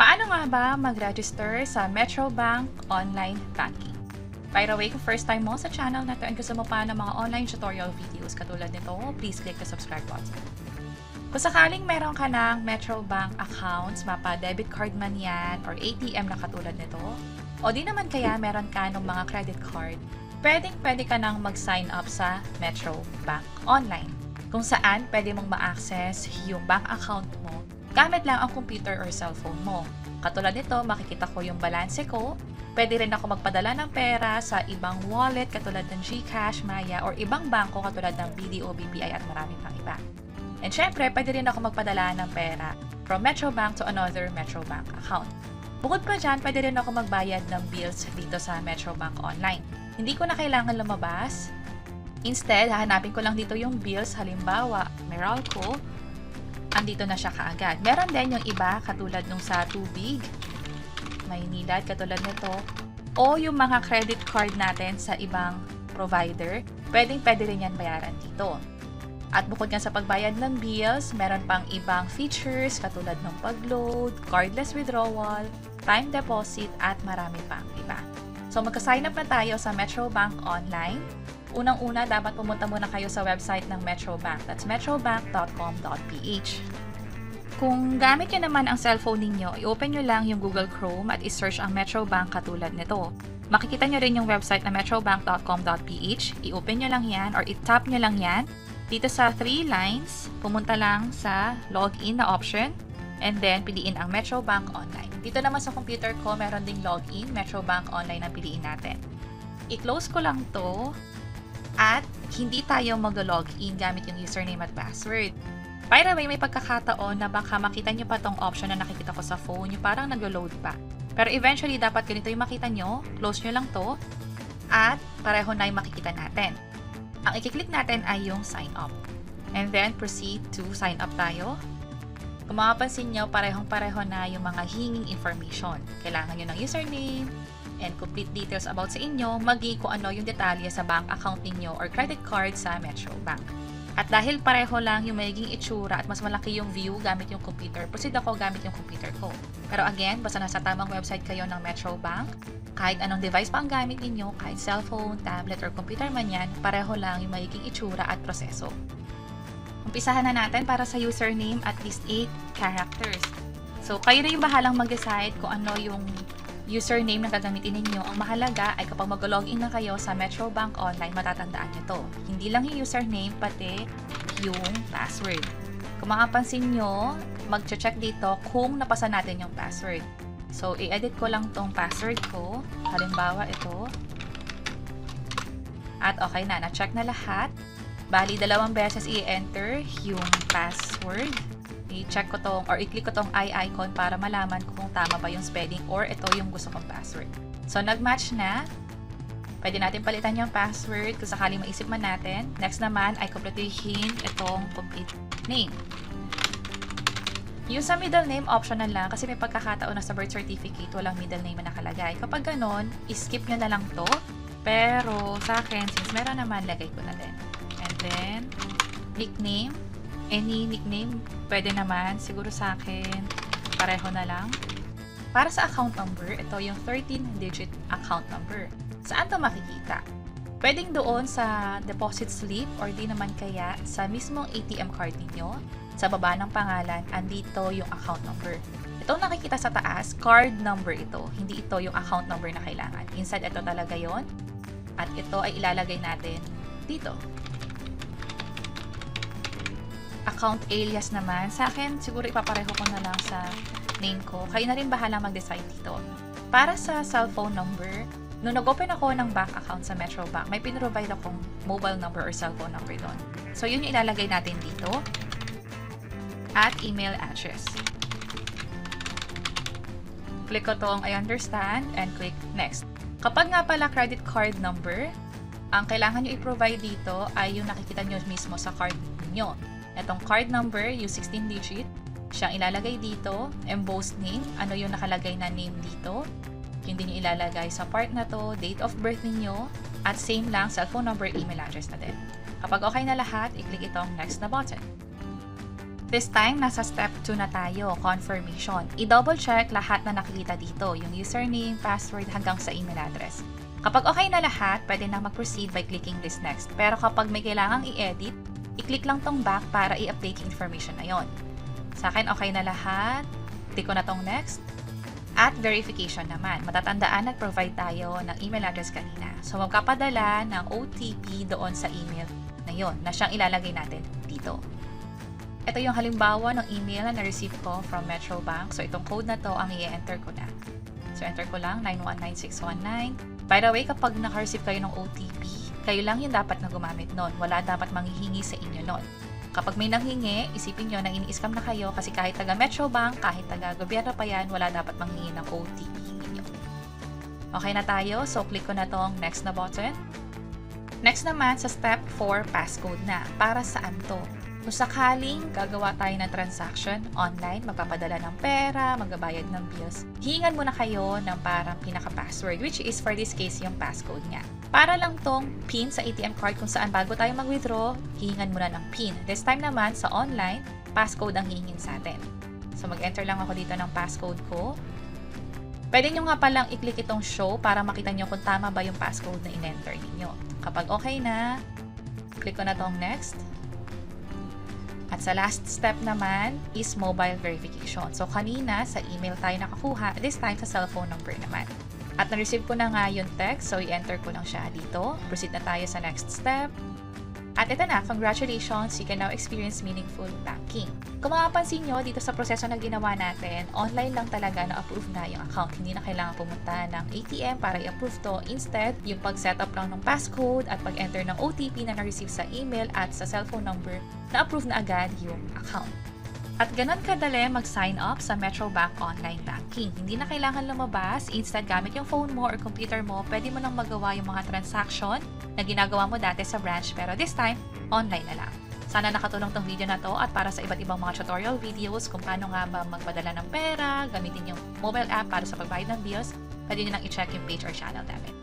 Paano nga ba mag-register sa Metro Bank Online Banking? By the way, kung first time mo sa channel na to and gusto mo pa ng mga online tutorial videos katulad nito, please click the subscribe button. Kung sakaling meron ka ng Metro Bank accounts, mapa debit card man yan or ATM na katulad nito, o di naman kaya meron ka ng mga credit card, pwede ka nang mag-sign up sa Metro Bank Online, kung saan pwede mong ma-access yung bank account mo gamit lang ang computer or cellphone mo. Katulad nito, makikita ko yung balanse ko. Pwede rin ako magpadala ng pera sa ibang wallet katulad ng GCash, Maya, or ibang bangko katulad ng BDO, BPI at marami pang iba. And syempre, pwede rin ako magpadala ng pera from Metro Bank to another Metro Bank account. Bukod pa dyan, pwede rin ako magbayad ng bills dito sa Metro Bank Online. Hindi ko na kailangan lumabas. Instead, hahanapin ko lang dito yung bills, halimbawa, Meralco, andito na siya kaagad. Meron din yung iba katulad nung sa Tubig, Maynilad katulad nito, o yung mga credit card natin sa ibang provider, pwede rin yan bayaran dito. At bukod nga sa pagbayad ng bills, meron pang ibang features katulad ng pag-load, cardless withdrawal, time deposit, at marami pang iba. So magka-sign up na tayo sa Metro Bank Online. Unang-una, dapat pumunta muna kayo sa website ng Metro Bank. That's metrobank.com.ph. Kung gamit nyo naman ang cellphone ninyo, i-open nyo lang yung Google Chrome at i-search ang Metro Bank katulad nito. Makikita nyo rin yung website na metrobank.com.ph. I-open nyo lang yan or i-tap nyo lang yan. Dito sa 3 lines, pumunta lang sa login na option and then piliin ang Metro Bank Online. Dito naman sa computer ko, meron ding login, Metro Bank Online ang piliin natin. I-close ko lang to. At hindi tayo mag-login gamit yung username at password. By the way, may pagkakataon na baka makita nyo pa tong option na nakikita ko sa phone, yung parang nag-load pa. Pero eventually, dapat ganito yung makita nyo, close nyo lang to, at pareho na yung makikita natin. Ang i-click natin ay yung sign up. And then, proceed to sign up tayo. Kung mapapansin nyo, parehong-pareho na yung mga hinging information. Kailangan nyo ng username, and complete details about sa inyo, maging kung ano yung detalye sa bank account ninyo or credit card sa Metro Bank. At dahil pareho lang yung magiging itsura at mas malaki yung view gamit yung computer, proceed ako gamit yung computer ko. Pero again, basta nasa tamang website kayo ng Metro Bank, kahit anong device pa ang gamit ninyo, kahit cellphone, tablet, or computer man yan, pareho lang yung magiging itsura at proseso. Umpisahan na natin para sa username at least 8 characters. So, kayo na yung bahalang mag-decide kung ano yung username na gagamitin ninyo. Ang mahalaga ay kapag mag-login na kayo sa Metro Bank Online, matatandaan nyo to. Hindi lang yung username, pati yung password. Kung makapansin nyo, mag-check dito kung napasa natin yung password. So, i-edit ko lang tong password ko. Halimbawa, ito. At okay na, na-check na lahat. Bali, 2 beses i-enter yung password. I-check ko tong or i-click ko tong I icon para malaman kung tama ba yung spelling or ito yung gusto kong password. So, nag-match na. Pwede natin palitan yung password kung sakaling maisip man natin. Next naman ay kumpletuhin itong complete name. Yung sa middle name, optional lang kasi may pagkakataon na sa birth certificate walang middle name na nakalagay. Kapag ganon, skip nyo na lang to. Pero sa akin, since meron naman, lagay ko na din. And then, nickname. Any nickname, pwede naman. Siguro sa akin, pareho na lang. Para sa account number, ito yung 13-digit account number. Saan to makikita? Pwedeng doon sa deposit slip or di naman kaya sa mismong ATM card ninyo. Sa baba ng pangalan, andito yung account number. Itong nakikita sa taas, card number ito. Hindi ito yung account number na kailangan. Inside, ito talaga yon. At ito ay ilalagay natin dito. Account alias naman, sa akin siguro ipapareho ko na lang sa name ko. Kayo na rin bahala mag-decide dito. Para sa cellphone number, nung nag-open ako ng bank account sa Metro Bank, may pinrovide akong mobile number or cellphone number doon. So yun yung ilalagay natin dito. At email address. Click ko tong I understand and click next. Kapag nga pala credit card number, ang kailangan nyo i-provide dito ay yung nakikita nyo mismo sa card niyo. Itong card number, yung 16-digit, siyang ilalagay dito. Embossed name, ano yung nakalagay na name dito. Yung din yung ilalagay sa part na to, date of birth ninyo, at same lang, cellphone number, email address na din. Kapag okay na lahat, i-click itong next na button. This time, nasa step 2 na tayo, confirmation. I-double check lahat na nakikita dito, yung username, password, hanggang sa email address. Kapag okay na lahat, pwede na mag-proceed by clicking this next. Pero kapag may kailangang i-edit, i-click lang tong back para i-update yung information na yon. Sa akin, okay na lahat. Click ko na tong next. At verification naman. Matatandaan at provide tayo ng email address kanina. So, magpapadala ng OTP doon sa email na yon na siyang ilalagay natin dito. Ito yung halimbawa ng email na na-receive ko from Metro Bank. So, itong code na to ang i-enter ko na. So, enter ko lang 919619. By the way, kapag naka-receive kayo ng OTP, kayo lang yung dapat na gumamit nun. Wala dapat manghihingi sa inyo nun. Kapag may nanghingi, isipin nyo na ini-scam na kayo kasi kahit taga Metro Bank, kahit taga gobyerno pa yan, wala dapat manghingi ng OTP ninyo. Okay na tayo. So, click ko na tong next na button. Next naman, sa step 4, passcode na. Para saan to? Kung sakaling gagawa tayo ng transaction online, magpapadala ng pera, magbabayad ng bills, hihingan muna kayo ng parang pinaka-password, which is for this case yung passcode niya. Para lang tong PIN sa ATM card kung saan bago tayo mag-withdraw, hihingan muna ng PIN. This time naman, sa online, passcode ang hihingin sa atin. So mag-enter lang ako dito ng passcode ko. Pwede nyo nga palang i-click itong show para makita nyo kung tama ba yung passcode na in-enter ninyo. Kapag okay na, click ko na tong next. At sa last step naman is mobile verification. So, kanina sa email tayo nakakuha, this time sa cellphone number naman. At na-receive ko na nga yung text, so i-enter ko lang siya dito. Proceed na tayo sa next step. At ito na, congratulations, you can now experience meaningful banking. Kung makapansin nyo, dito sa proseso na ginawa natin, online lang talaga na-approve na yung account. Hindi na kailangan pumunta ng ATM para i-approve to. Instead, yung pag-setup lang ng passcode at pag-enter ng OTP na na-receive sa email at sa cellphone number, na-approve na agad yung account. At ganun kadali mag-sign up sa Metro Bank Online Banking. Hindi na kailangan lumabas, instead gamit yung phone mo or computer mo, pwede mo nang magawa yung mga transaction na ginagawa mo dati sa branch, pero this time, online na lang. Sana nakatulong tong video na to at para sa iba't ibang mga tutorial videos kung paano nga ba magpadala ng pera, gamitin yung mobile app para sa pagbayad ng bills, pwede nyo nang i-check yung page or channel namin.